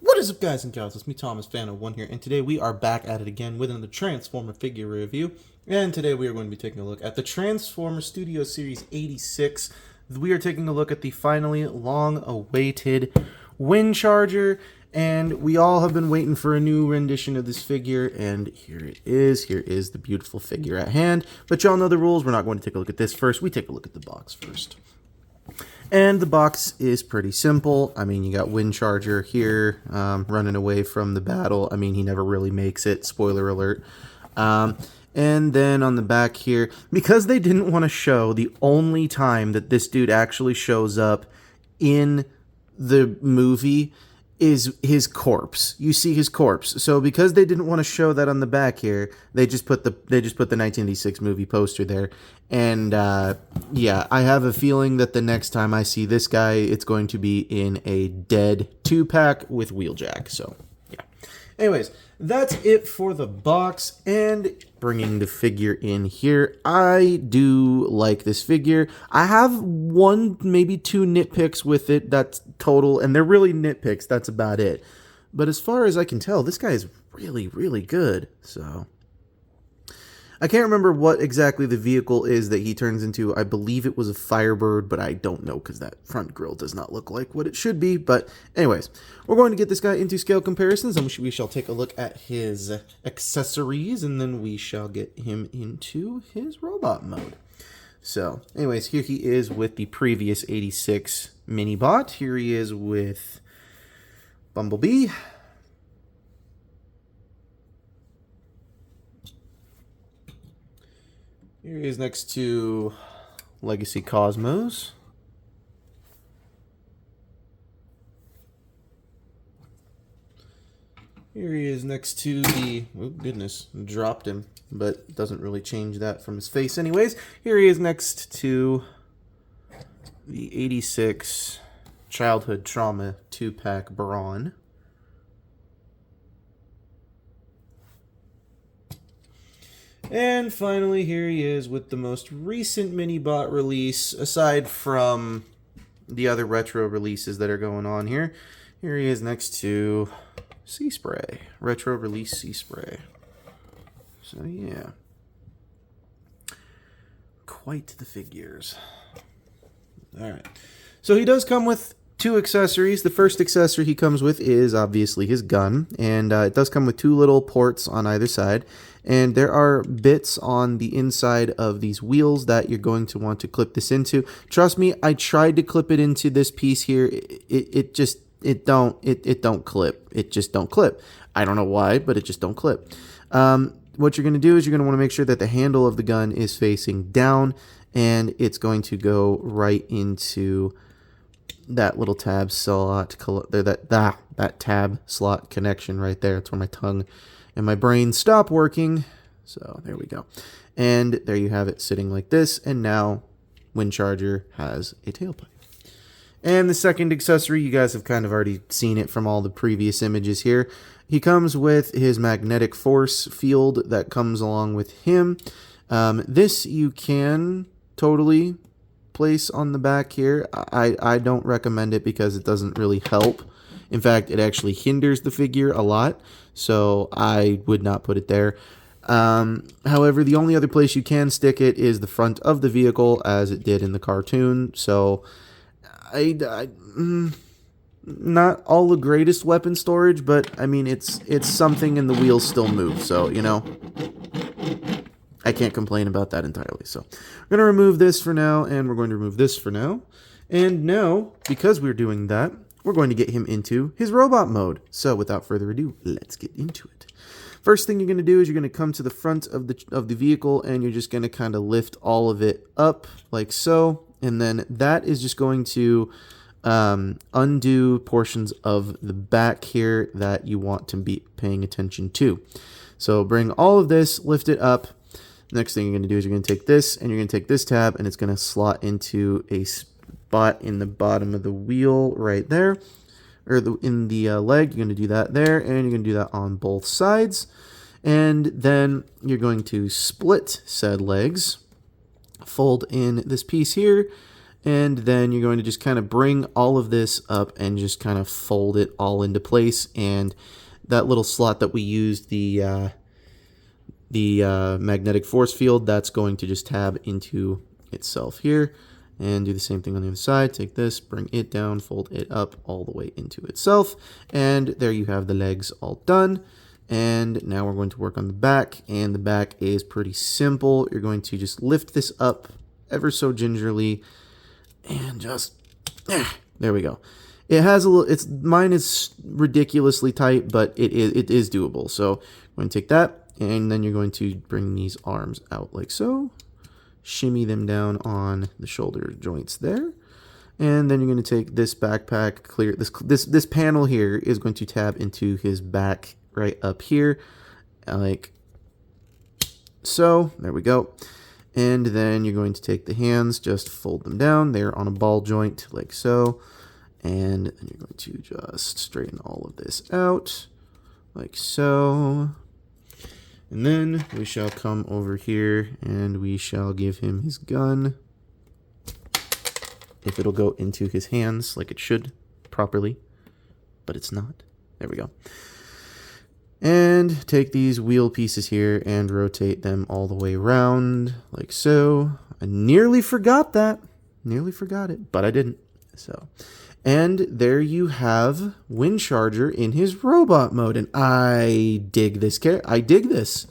What is up, guys and gals? It's me, Thomas, Fan01 here, and today we are back at it again with another Transformer figure review. And today we are going to be taking a look at the Transformer Studio Series 86. We are taking a look at the finally long-awaited Windcharger, and we all have been waiting for a new rendition of this figure, and here it is. Here is the beautiful figure at hand. But y'all know the rules. We're not going to take a look at this first. We take a look at the box first. And the box is pretty simple. I mean, you got Windcharger here running away from the battle. I mean, he never really makes it. Spoiler alert. And then on the back here, because they didn't want to show the only time that this dude actually shows up in the movie is his corpse. You see his corpse. So because they didn't want to show that on the back here, they just put the 1986 movie poster there. And yeah, I have a feeling that the next time I see this guy, it's going to be in a dead 2-pack with Wheeljack. So yeah. Anyways, that's it for the box, and bringing the figure in here. I do like this figure. I have one, maybe two nitpicks with it. That's total, and they're really nitpicks. That's about it. But as far as I can tell, this guy is really, really good. So I can't remember what exactly the vehicle is that he turns into. I believe it was a Firebird, but I don't know because that front grille does not look like what it should be. But anyways, we're going to get this guy into scale comparisons, and we shall take a look at his accessories, and then we shall get him into his robot mode. So anyways, here he is with the previous 86 mini-bot. Here he is with Bumblebee. Here he is next to Legacy Cosmos. Here he is next to the, oh goodness, dropped him, but doesn't really change that from his face anyways. Here he is next to the 86 Childhood Trauma 2-pack Brawn. And finally, here he is with the most recent mini-bot release, aside from the other retro releases that are going on here. Here he is next to Sea Spray, retro release Sea Spray. So yeah, quite the figures. Alright, so he does come with two accessories. The first accessory he comes with is obviously his gun, and it does come with two little ports on either side, and there are bits on the inside of these wheels that you're going to want to clip this into. Trust me, I tried to clip it into this piece here. It don't clip. It just don't clip. I don't know why, but it just don't clip. What you're going to do is you're going to want to make sure that the handle of the gun is facing down, and it's going to go right into that little tab slot, that tab slot connection right there. It's where my tongue and my brain stop working. So there we go. And there you have it sitting like this. And now Windcharger has a tailpipe. And the second accessory, you guys have kind of already seen it from all the previous images here. He comes with his magnetic force field that comes along with him. This you can totally place on the back here. I don't recommend it because it doesn't really help. In fact, it actually hinders the figure a lot, so I would not put it there. However, the only other place you can stick it is the front of the vehicle, as it did in the cartoon. So not all the greatest weapon storage, but I mean it's something, and the wheels still move, so you know, I can't complain about that entirely. So we're going to remove this for now, and we're going to remove this for now. And now, because we're doing that, we're going to get him into his robot mode. So without further ado, let's get into it. First thing you're going to do is you're going to come to the front of the vehicle, and you're just going to kind of lift all of it up like so. And then that is just going to undo portions of the back here that you want to be paying attention to. So bring all of this, lift it up. Next thing you're going to do is you're going to take this, and you're going to take this tab, and it's going to slot into a spot in the bottom of the wheel right there, or in the leg. You're going to do that there, and you're going to do that on both sides. And then you're going to split said legs, fold in this piece here, And then you're going to just kind of bring all of this up and just kind of fold it all into place. And that little slot that we used, the magnetic force field, that's going to just tab into itself here. And do the same thing on the other side. Take this, bring it down, fold it up all the way into itself. And there you have the legs all done. And now we're going to work on the back. And the back is pretty simple. You're going to just lift this up ever so gingerly. And just, there we go. It has a little, mine is ridiculously tight, but it is doable. So I'm going to take that, and then you're going to bring these arms out like so. Shimmy them down on the shoulder joints there. And then you're going to take this backpack, clear this panel here is going to tab into his back right up here, like so. There we go. And then you're going to take the hands, just fold them down. They're on a ball joint like so. And then you're going to just straighten all of this out like so. And then we shall come over here and we shall give him his gun. If it'll go into his hands like it should properly, but it's not. There we go. And take these wheel pieces here and rotate them all the way around like so. I nearly forgot that. Nearly forgot it, but I didn't. So, and there you have Windcharger in his robot mode. And I dig this. I dig this.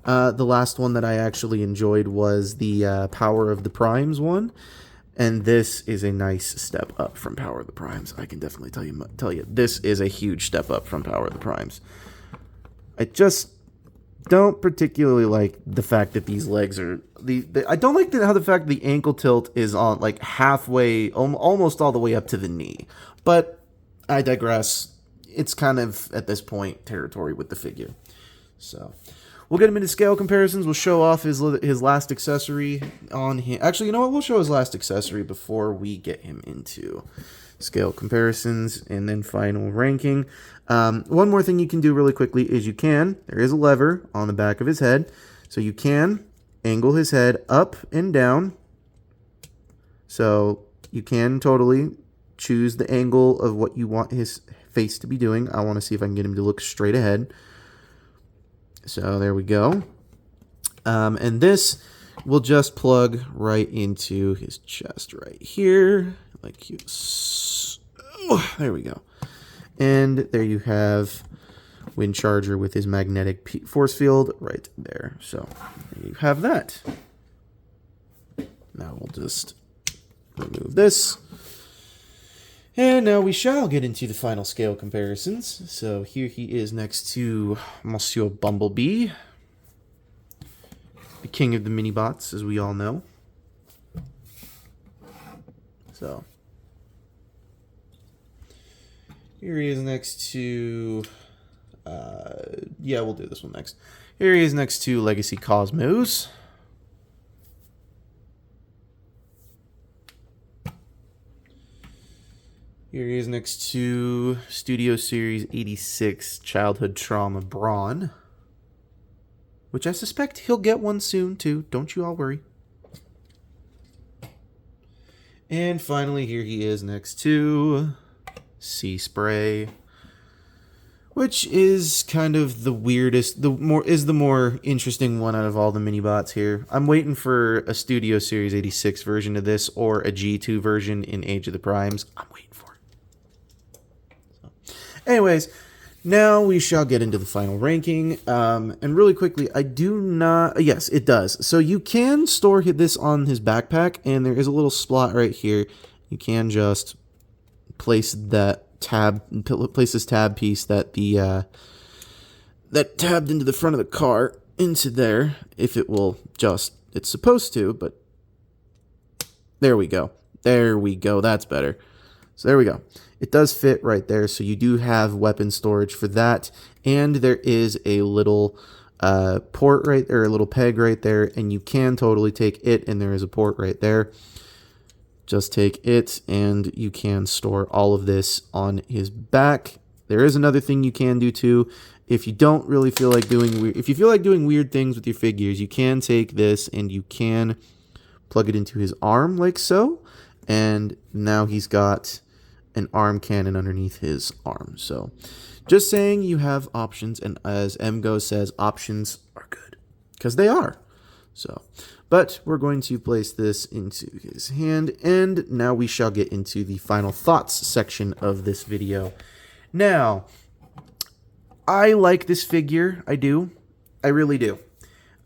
The last one that I actually enjoyed was the Power of the Primes one. And this is a nice step up from Power of the Primes. I can definitely tell you this is a huge step up from Power of the Primes. I just don't particularly like the fact that these legs are I don't like how the fact the ankle tilt is on like halfway, almost all the way up to the knee. But I digress. It's kind of at this point territory with the figure. So we'll get him into scale comparisons. We'll show off his last accessory on him. Actually, you know what? We'll show his last accessory before we get him into scale comparisons and then final ranking. One more thing you can do really quickly is there is a lever on the back of his head, so you can angle his head up and down. So you can totally choose the angle of what you want his face to be doing. I want to see if I can get him to look straight ahead. So there we go. And this will just plug right into his chest right here. Like you. Oh, there we go. And there you have Windcharger with his magnetic force field right there. So there you have that. Now we'll just remove this. And now we shall get into the final scale comparisons. So here he is next to Monsieur Bumblebee, the king of the mini-bots, as we all know. So here he is next to, we'll do this one next. Here he is next to Legacy Cosmos. Here he is next to Studio Series 86 Childhood Trauma Brawn, which I suspect he'll get one soon too. Don't you all worry. And finally, here he is next to Sea Spray, which is kind of the weirdest, the more interesting one out of all the mini-bots here. I'm waiting for a Studio Series 86 version of this or a G2 version in Age of the Primes. I'm waiting for it. So, anyways, now we shall get into the final ranking. And really quickly, I do not... Yes, it does. So you can store this on his backpack, and there is a little slot right here. You can just place this tab piece that that tabbed into the front of the car into there, if it will just... It's supposed to, but there we go. There we go. That's better. So there we go. It does fit right there, so you do have weapon storage for that, and there is a little port right there, a little peg right there, and you can totally take it, and there is a port right there. Just take it, and you can store all of this on his back. There is another thing you can do too. If you don't really feel like doing weird things with your figures, you can take this and you can plug it into his arm like so. and now he's got an arm cannon underneath his arm. So just saying, you have options, and as MGO says, options are good, because they are. So, but we're going to place this into his hand, and now we shall get into the final thoughts section of this video. Now, I like this figure. I do. I really do.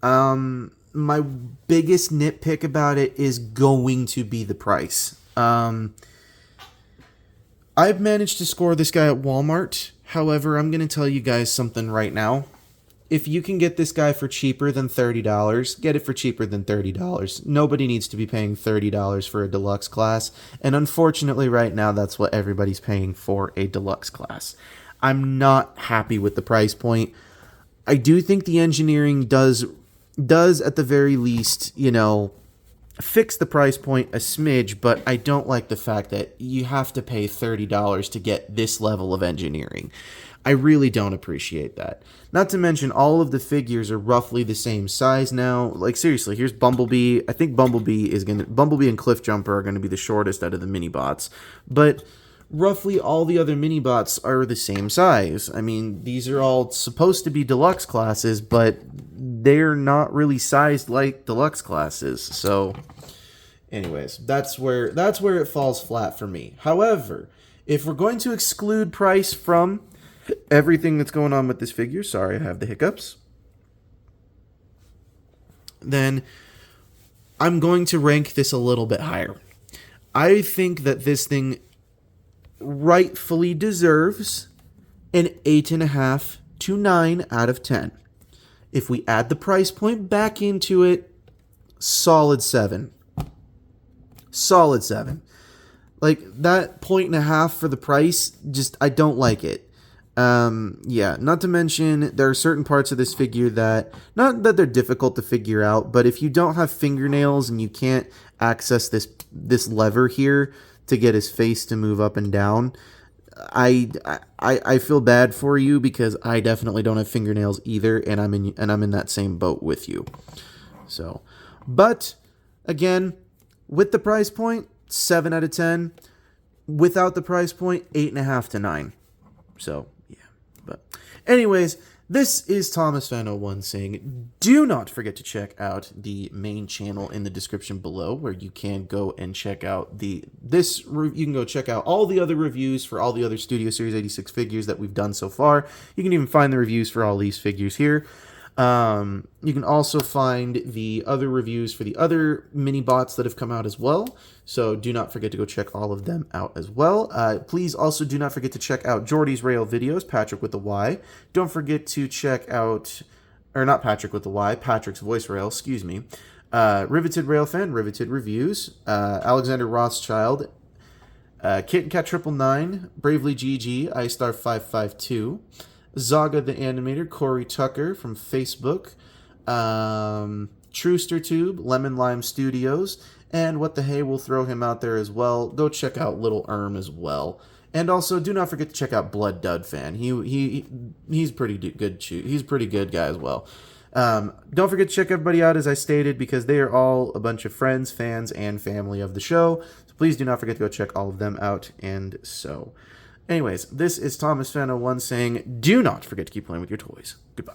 My biggest nitpick about it is going to be the price. I've managed to score this guy at Walmart. However, I'm going to tell you guys something right now. If you can get this guy for cheaper than $30, get it for cheaper than $30. Nobody needs to be paying $30 for a deluxe class, and unfortunately right now that's what everybody's paying for a deluxe class. I'm not happy with the price point. I do think the engineering does at the very least, you know, fix the price point a smidge, but I don't like the fact that you have to pay $30 to get this level of engineering. I really don't appreciate that. Not to mention, all of the figures are roughly the same size now. Like, seriously, here's Bumblebee. I think Bumblebee and Cliffjumper are gonna be the shortest out of the mini-bots. But roughly all the other mini-bots are the same size. I mean, these are all supposed to be deluxe classes, but they're not really sized like deluxe classes. So, anyways, that's where it falls flat for me. However, if we're going to exclude price from everything that's going on with this figure, sorry, I have the hiccups, then I'm going to rank this a little bit higher. I think that this thing rightfully deserves an 8.5 to 9 out of 10. If we add the price point back into it, solid 7. Solid 7. Like, that 1.5 for the price, just, I don't like it. Yeah, not to mention, there are certain parts of this figure that, not that they're difficult to figure out, but if you don't have fingernails and you can't access this lever here to get his face to move up and down, I feel bad for you, because I definitely don't have fingernails either, and I'm in that same boat with you. So, but again, with the price point, 7 out of 10. Without the price point, 8.5 to 9. So, yeah. But anyways, this is Thomas Fan 01 saying, do not forget to check out the main channel in the description below, where you can go and check out you can go check out all the other reviews for all the other Studio Series 86 figures that we've done so far. You can even find the reviews for all these figures here. You can also find the other reviews for the other mini bots that have come out as well. So do not forget to go check all of them out as well. Please also do not forget to check out Jordy's Rail videos, Patrick with the Y. Don't forget to check out, or not Patrick with the Y, Patrick's Voice Rail, excuse me. Riveted Rail Fan, Riveted Reviews, Alexander Rothschild, Kit and Cat 999, Bravely GG, iStar 552. Zaga the Animator, Corey Tucker from Facebook, Trooster Tube, Lemon Lime Studios, and What the Hey, we'll throw him out there as well. Go check out Little as well. And also, do not forget to check out Blood Dud Fan. He's pretty good. He's a pretty good guy as well. Don't forget to check everybody out, as I stated, because they are all a bunch of friends, fans, and family of the show. So please do not forget to go check all of them out. And so, anyways, this is Thomas Fan 01 saying, do not forget to keep playing with your toys. Goodbye.